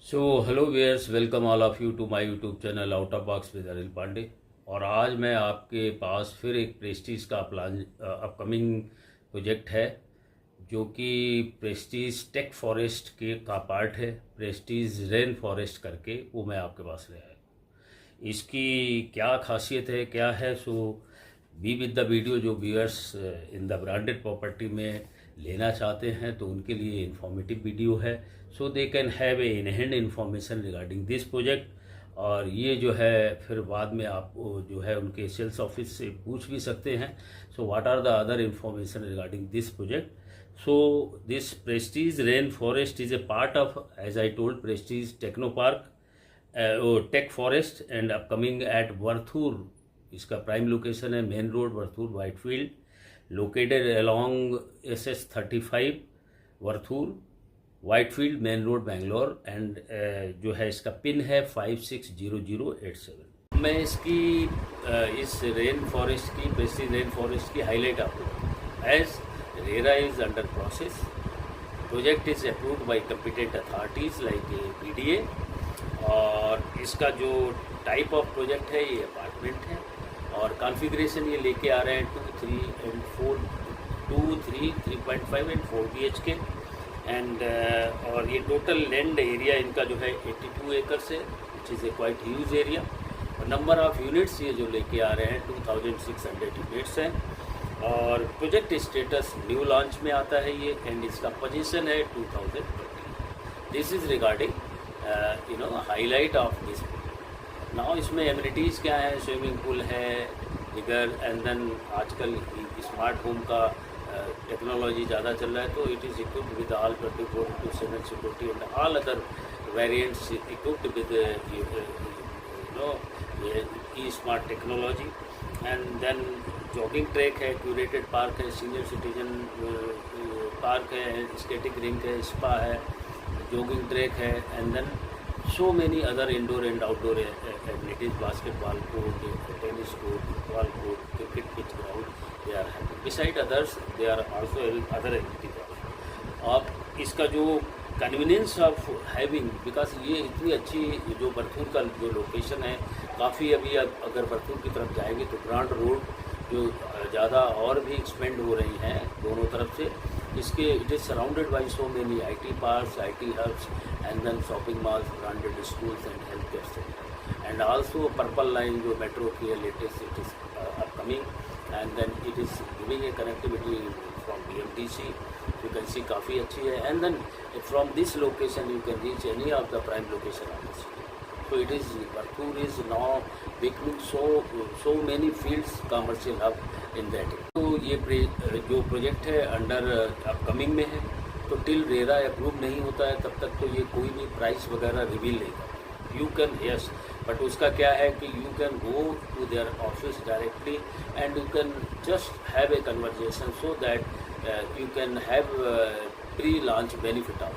So hello viewers, welcome all of you to my YouTube channel out of box with Anil Pandey. और आज मैं आपके पास फिर एक प्रेस्टीज का प्लान अपकमिंग प्रोजेक्ट है जो कि प्रेस्टीज टेक फॉरेस्ट के का पार्ट है। प्रेस्टीज रेन फॉरेस्ट करके वो मैं आपके पास ले आया। इसकी क्या खासियत है, क्या है, सो बी विद द वीडियो। जो viewers in the branded property में लेना चाहते हैं तो उनके लिए इंफॉर्मेटिव वीडियो है, so they can have a in hand information regarding this project. और ये जो है फिर बाद में आप जो है उनके सेल्स ऑफिस से पूछ भी सकते हैं, so what are the other information regarding this project. So this Prestige Rain Forest is a part of, as I told, Prestige techno park tech forest and upcoming at Varthur. इसका prime location है main road Varthur Whitefield, located along SS35 Varthur Whitefield main road Bangalore. And जो है इसका pin है 560087। मैं इसकी इस Rain Forest की, प्रेस्टीज रेन फॉरेस्ट की हाईलाइट आपको, as RERA is under process, project is approved by competent authorities like PDA। और इसका जो टाइप ऑफ प्रोजेक्ट है ये अपार्टमेंट है और कॉन्फ़िगरेशन ये लेके आ रहे हैं 2, 3 एंड 4, 2, 3, 3.5 एंड 4 BHK। एंड और ये टोटल लैंड एरिया इनका जो है 82 एकर्स है, which is a quite huge area. और नंबर ऑफ यूनिट्स ये जो लेके आ रहे हैं 2600 यूनिट्स हैं। और प्रोजेक्ट स्टेटस न्यू लॉन्च में आता है ये, एंड इसका पोजीशन है 2020। This is regarding highlight of this. Now इसमें एमिनिटीज़ क्या है, स्विमिंग पूल है इधर, एंड देन आजकल स्मार्ट होम का टेक्नोलॉजी ज़्यादा चल रहा है, तो it is equipped with all 24/7 security and all other variants equipped with e smart technology. And then jogging track है, क्यूरेटेड पार्क है, सीनियर सिटीजन पार्क है, स्केटिंग रिंक है, स्पा है, जॉगिंग ट्रैक है, and then so many other indoor and outdoor amenities, basketball court, tennis court, football court, cricket pitch ground, they are having. Beside others, they are also having other amenities also. अब इसका जो convenience of having, because ये इतनी अच्छी जो बरथूर का जो location है, काफ़ी अभी अगर बरथूर की तरफ जाएंगे तो ग्रांड रोड जो ज़्यादा और भी एक्सपेंड हो रही हैं दोनों तरफ से, इसके it is surrounded by so many IT parks, IT hubs, and then shopping malls, branded schools and health care center. And also purple line जो मेट्रो की है latest, it is upcoming, and then it is giving a connectivity from BMTC। You can see काफ़ी अच्छी है। And then from this location you can reach any of the prime location of the city. So it is, Varthur is now becoming so many fields commercial hub in that. तो ये जो project है under upcoming में है, तो till RERA approve नहीं होता है तब तक तो ये कोई भी प्राइस वगैरह रिवील नहीं करता। यू कैन, यस, बट उसका क्या है कि you can go to their office directly and you can just have a conversation so that you can have pre launch benefit of.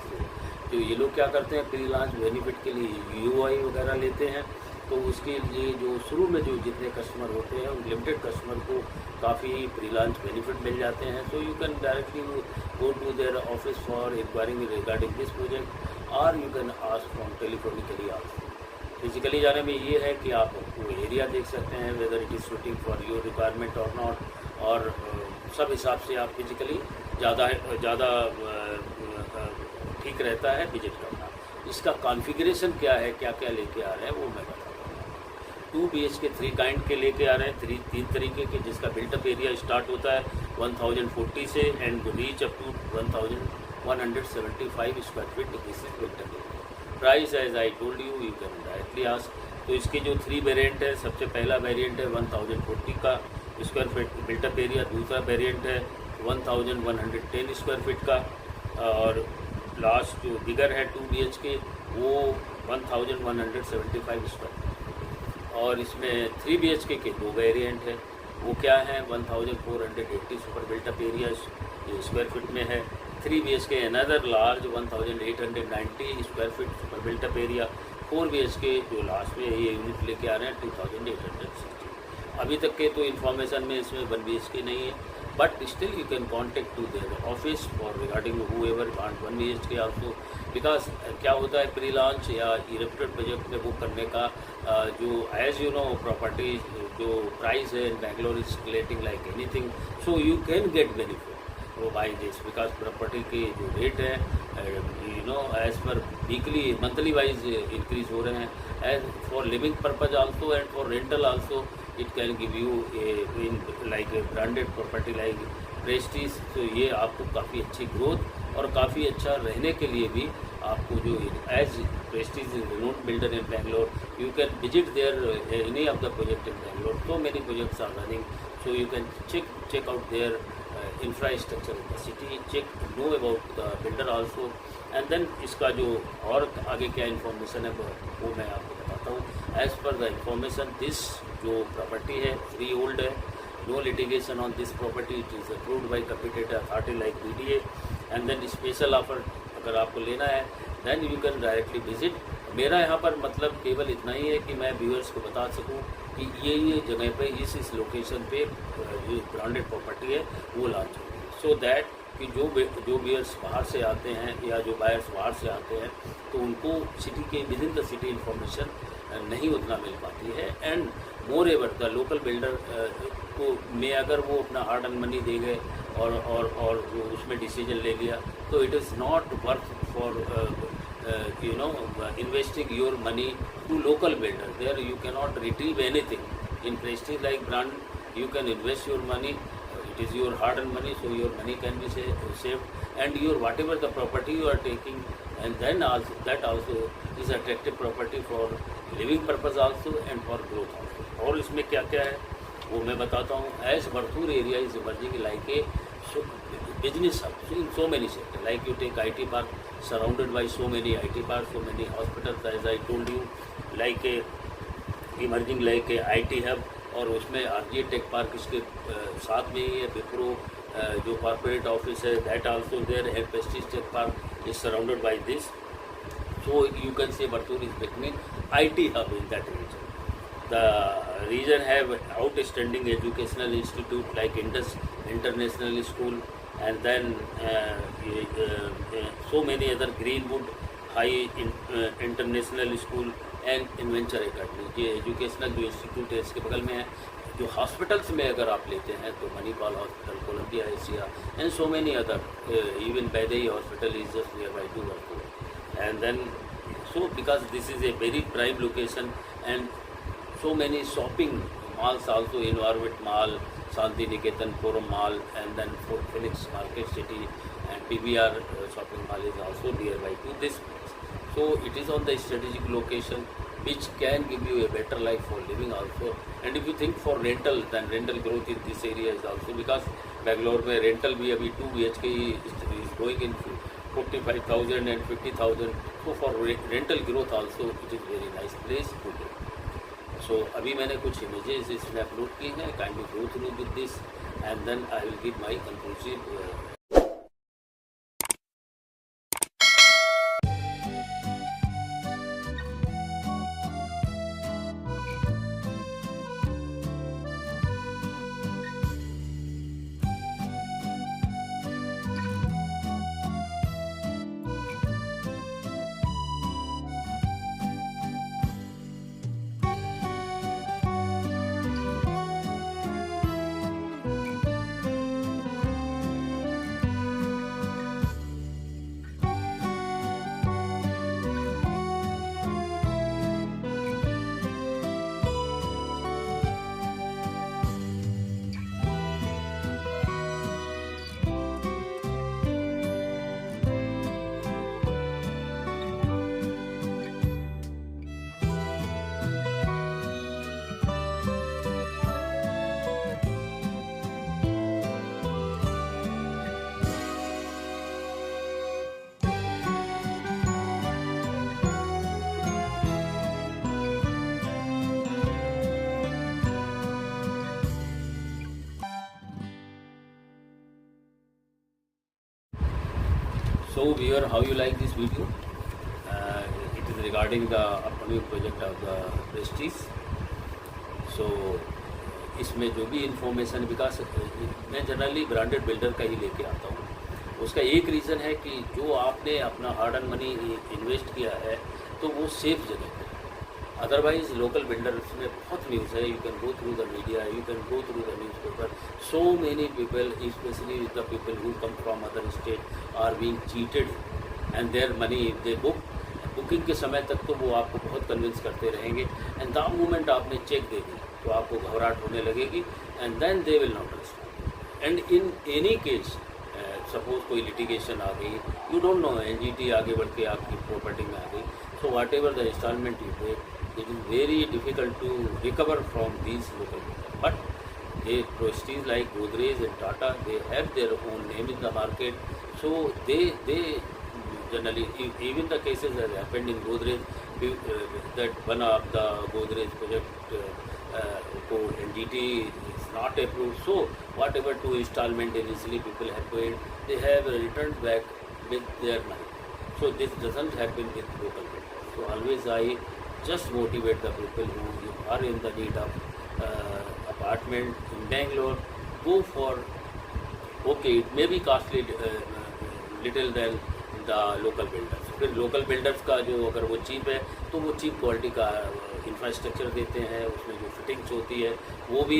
तो ये लोग क्या करते हैं, प्री लॉन्च बेनिफिट के लिए UI वगैरह लेते हैं, तो उसके लिए जो शुरू में जो जितने कस्टमर होते हैं उन लिमिटेड कस्टमर को काफ़ी प्री लॉन्च बेनिफिट मिल जाते हैं। तो you can directly go to their office for inquiring regarding this project, और you can ask from telephonically also. Physically जाने में ये है कि आप वो एरिया देख सकते हैं whether it is suiting for your requirement और नॉट, और सब हिसाब से आप फिजिकली ज़्यादा ठीक रहता है विजिट करना। इसका कॉन्फ़िगरेशन क्या है, क्या क्या लेके आ रहे हैं वो मैं बताता हूँ। 2 BHK 3 काइंड के लेके आ रहे हैं, 3 तरीके के, जिसका बिल्टअप एरिया स्टार्ट होता है 1040 से and reach up to 1175 square feet. This is built up area. Price as I told you, you can directly ask. तो इसके जो 3 वेरिएंट है, सबसे पहला वेरिएंट है 1040 का स्क्वायर फीट बिल्टअप एरिया, दूसरा वेरिएंट है 1110 स्क्वायर फीट का, और लास्ट जो बिगर है 2 BHK वो 1175 स्क्वायर। और इसमें 3 BHK के 2 वेरिएंट है, वो क्या है 1480 super built up area square feet में है। 3 BHK another large 1890 square feet super built up area. 4 BHK जो लास्ट में ये यूनिट लेके आ रहे हैं 2860। अभी तक के तो इन्फॉर्मेशन में इसमें 1 BHK नहीं है, but still you can contact to their office for regarding whoever want 1 BHK also, because क्या होता है प्री लॉन्च या इरेप्टेड प्रोजेक्ट में बुक करने का जो एज यू नो प्रॉपर्टी जो प्राइस है in Bangalore is relating like anything, so you can get benefit वो बाई दिस, बिकॉज प्रॉपर्टी की जो रेट है you know as per weekly monthly wise increase हो रहे हैं, as for living purpose also and for rental also it can give you in like a branded property like Prestige. तो ये आपको काफ़ी अच्छी ग्रोथ और काफ़ी अच्छा रहने के लिए भी आपको जो as Prestige renown builder in Bangalore you can visit there any of the project in Bangalore, so many projects are running, so you can check out their infrastructure in the city, check know about the builder also, and then इसका जो और आगे क्या information है वो मैं आपको बताता हूँ। As per the information this जो प्रॉपर्टी है फ्री होल्ड है, no litigation on this property, it is approved by computed authority like BDA, and then special offer अगर आपको लेना है then you can directly visit. मेरा यहाँ पर मतलब केवल इतना ही है कि मैं व्यूअर्स को बता सकूँ कि ये जगह पे इस लोकेशन पे जो ब्रांडेड प्रॉपर्टी है वो लॉन्च होगी, सो दैट कि जो व्यूअर्स बाहर से आते हैं या जो बायर्स बाहर से आते हैं तो उनको सिटी के with in the city information नहीं उतना मिल पाती है, and more ever the local builder को में अगर वो अपना हार्ड एंड मनी दे गए और उसमें डिसीजन ले लिया तो it is not worth for you know investing your money to local builder. There you cannot retrieve anything. In prestige like brand you can invest your money, it is your hard earned money, so your money can be saved, and your whatever the property you are taking, and then also that also is attractive property for living purpose also and for growth also. और इसमें क्या क्या है वो मैं बताता हूँ। As Varthur area is emerging like a business hub in so many sectors, like you take IT park surrounded by so many IT parks, so many hospitals, as I told you, like a emerging like a IT hub, और उसमें RGA tech park इसके साथ में ही है, विप्रो जो corporate office है that also there है, Prestige tech park is surrounded by this, so you can say Bartur is becoming IT hub in that region. The region have outstanding educational institute like Indus International School, and then so many other Greenwood High International School and Inventure Academy। ये educational जो institute है इसके बगल में है। जो hospitals में अगर आप लेते हैं तो Manipal hospital, Columbia Asia and so many other, even Vydehi hospital is just near by to work, and then so because this is a very prime location and so many shopping malls also in Orbit Mall, Shanti Niketan Forum Mall, and then Fort Phoenix Market City and PVR shopping mall is also nearby to this place. So it is on the strategic location which can give you a better life for living also, and if you think for rental then rental growth in this area is also, because Bangalore में rental भी अभी 2 BHK is going in 45,000 and 50,000, so for rental growth also it is very nice place to live. So अभी मैंने कुछ images इसमें upload किए हैं, kindly go through with this and then I will give my conclusive So viewer, how you like this video? It is regarding the upcoming project of the Prestige. So इसमें जो भी information विकास, मैं generally branded builder का ही लेके आता हूँ। उसका एक रीज़न है कि जो आपने अपना हार्ड एंड मनी इन्वेस्ट किया है तो वो सेफ जगह पे। अदरवाइज लोकल बिल्डर्स में बहुत न्यूज़ है, you can go through the media, you can go through the newspaper, so many people specially the people who come from other state are being cheated and their money they booking के समय तक तो वो आपको बहुत convince करते रहेंगे, and the moment आपने चेक दे दी तो आपको घबराहट होने लगेगी, and then they will not respond. And in any case suppose कोई लिटिगेशन आ गई, यू डोंट नो, एनजीटी आगे बढ़ के आपकी प्रॉपर्टी में आ गई, so whatever the installment you pay, it is very difficult to recover from these local people. But they prestige like Godrej and Tata, they have their own name in the market, so they generally, even the cases that happened in Godrej, that one of the Godrej project को NGT is not approved, so whatever two installment initially people have paid, they have returned back with their money. So this doesn't happen with local people. So always I just motivate the people who are in the need of apartment in Bangalore, go for, okay, it may be costly little than the local builders. फिर local builders का जो अगर वो cheap है तो वो cheap quality का infrastructure देते हैं, उसमें जो फिटिंग्स होती है वो भी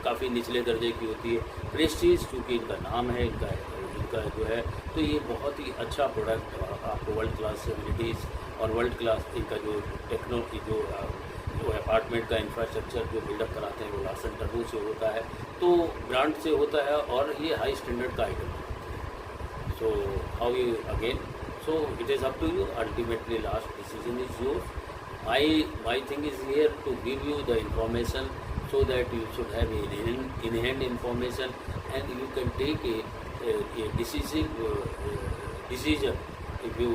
काफ़ी निचले दर्जे की होती है। प्रेस्टीज चूँकि इनका नाम है, इनका जो है, तो ये बहुत ही अच्छा प्रोडक्ट आपको वर्ल्ड क्लास फैसिलिटीज़ और वर्ल्ड क्लास इनका जो टेक्नोलॉजी जो अपार्टमेंट का इंफ्रास्ट्रक्चर जो बिल्डअप कराते हैं वो लार्सन टर्बो से होता है, तो ब्रांड से होता है और ये हाई स्टैंडर्ड का आइटम है। So how you again? So it is up to you. Ultimately, last decision is yours. My thing is here to give you the information so that you should have in hand information and you can take a decision if you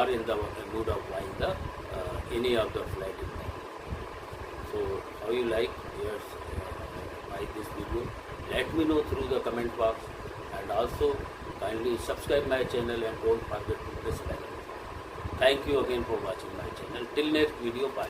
are in the mood of buying the any of the flat in Bangalore. So how you like? Yes, like this video. Let me know through the comment box, and also kindly subscribe my channel and don't forget to press bell icon. Thank you again for watching my channel. Till next video, bye.